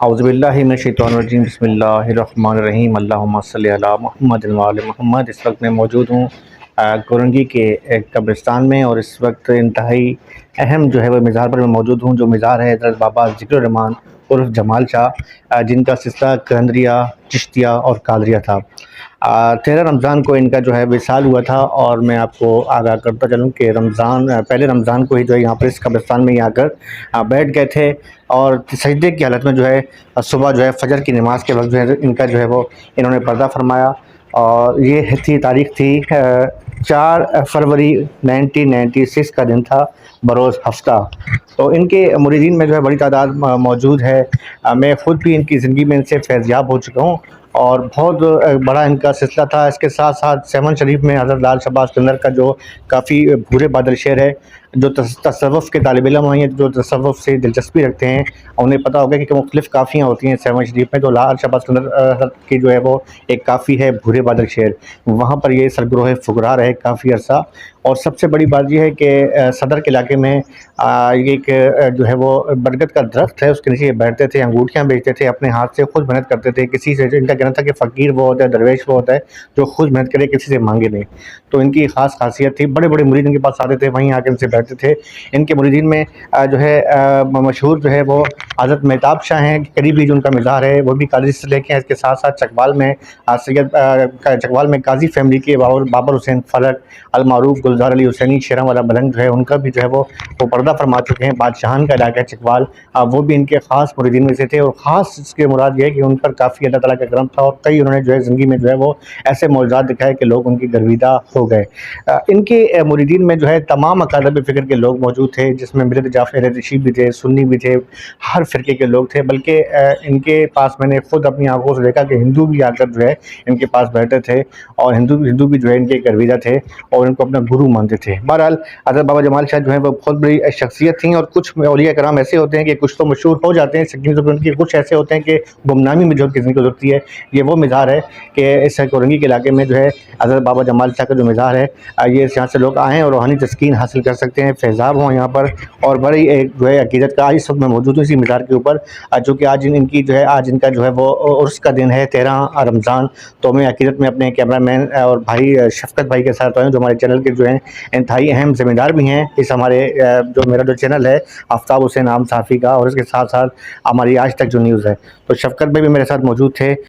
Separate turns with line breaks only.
اعوذ باللہ من الشیطان الرجیم، بسم اللہ الرحمن الرحیم، اللہم صلی علی محمد و آل محمد۔ اس وقت میں موجود ہوں کورنگی کے ایک قبرستان میں، اور اس وقت انتہائی اہم جو ہے وہ مزار پر میں موجود ہوں، جو مزار ہے حضرت بابا ذکر الرحمن عرف جمال شاہ، جن کا سلسلہ قلندریہ، چشتیہ اور قادریہ تھا۔ 13 رمضان کو ان کا جو ہے وصال ہوا تھا، اور میں آپ کو آگاہ کرتا چلوں کہ پہلے رمضان کو ہی جو ہے یہاں پر اس قبرستان میں ہی آ کر بیٹھ گئے تھے، اور سجدے کی حالت میں جو ہے صبح جو ہے فجر کی نماز کے وقت جو ہے ان کا جو ہے وہ انہوں نے پردہ فرمایا، اور یہ تاریخ تھی 4 فروری 1996 کا دن تھا، بروز ہفتہ۔ تو ان کے مریدین میں جو ہے بڑی تعداد موجود ہے۔ میں خود بھی ان کی زندگی میں ان سے فیض یاب ہو چکا ہوں، اور بہت بڑا ان کا سلسلہ تھا۔ اس کے ساتھ ساتھ سیون شریف میں حضرت لال شہباز قلندر کا جو کافی بھورے بادل شعر ہے، جو تصوف کے طالب علم ہیں، جو تصوف سے دلچسپی رکھتے ہیں، انہیں پتہ ہوگا کہ مختلف کافیاں ہوتی ہیں سیون شریف میں، تو لال شہباز قلندر کی جو ہے وہ ایک کافی ہے بھورے بادل شعر، وہاں پر یہ سرگروہ فقراء رہے کافی عرصہ۔ اور سب سے بڑی بات یہ ہے کہ صدر کے علاقے میں ایک جو ہے وہ برگد کا درخت ہے، اس کے نیچے یہ بیٹھتے تھے، انگوٹھیاں بیچتے تھے، اپنے ہاتھ سے خود محنت کرتے تھے، کسی سے، ان کا کہنا تھا کہ فقیر وہ ہوتا ہے، درویش وہ ہوتا ہے جو خود محنت کرے، کسی سے مانگے نہیں۔ تو ان کی خاص خاصیت تھی، بڑے بڑے مرید ان کے پاس آتے تھے، وہیں آ کے ان سے بیٹھتے تھے۔ ان کے مریدین میں جو ہے مشہور جو ہے وہ حضرت مہتاب شاہ ہیں، قریبی جو ان کا مزار ہے وہ بھی قادری سے لے کے ہیں۔ اس کے ساتھ ساتھ چکوال میں قاضی فیملی کے بابر حسین فلک، المعروف گلزار علی حسینی شیراں والا ملنگ جو ہے، ان کا بھی جو ہے وہ پردہ فرما چکے ہیں۔ بادشاہان کا علاقہ ہے چکوال، وہ بھی ان کے خاص مریدین میں سے تھے، اور خاص اس کے مراد یہ ہے کہ ان پر کافی اللہ تعالیٰ کا کرم تھا، اور کئی انہوں نے جو ہے زندگی میں جو ہے وہ ایسے معجزات دکھائے کہ لوگ ان کی گرویدہ ہو گئے۔ ان کے مریدین میں جو ہے تمام اکابر فکر کے لوگ موجود تھے، جس میں مرزا جعفر رشید بھی تھے، سنی بھی تھے، ہر فرقے کے لوگ تھے۔ بلکہ ان کے پاس میں نے خود اپنی آنکھوں سے دیکھا کہ ہندو بھی آ کر جو ہے ان کے پاس بیٹھے تھے، اور ہندو بھی جو ہے ان کے گرویدہ تھے، اور ان کو اپنا گرو مانتے تھے۔ بہرحال حضرت بابا جمال شاہ جو ہے وہ بہت بڑی شخصیت تھیں، اور کچھ اولیاء کرام ایسے ہوتے ہیں کہ کچھ تو مشہور ہو جاتے ہیں، ان کی کچھ ایسے ہوتے ہیں کہ گمنامی میں جو کسی کو گزرتی ہے۔ یہ وہ مزار ہے کہ اس کورنگی کے علاقے میں جو ہے حضرت بابا جمال شاہ کا جو مزار ہے، یہ یہاں سے لوگ آئیں اور روحانی تسکین حاصل کر سکتے ہیں، فیضاب ہوں یہاں پر، اور بڑی ایک جو ہے عقیدت کا۔ اس وقت میں موجود ہوں اسی مزار کے اوپر، جو کہ آج ان کی جو ہے آج ان کا جو ہے وہ عرس کا دن ہے، 13 رمضان۔ تو میں عقیدت میں اپنے کیمرہ مین اور بھائی شفقت بھائی کے ساتھ آیا ہوں، جو ہمارے چینل کے جو ہیں انتہائی اہم ذمہ دار بھی ہیں اس ہمارے میرا جو چینل ہے آفتاب حسین عام صحافی کا، اور اس کے ساتھ ساتھ ہماری آج تک جو نیوز ہے۔ تو شفقت بھائی بھی میرے ساتھ موجود تھے۔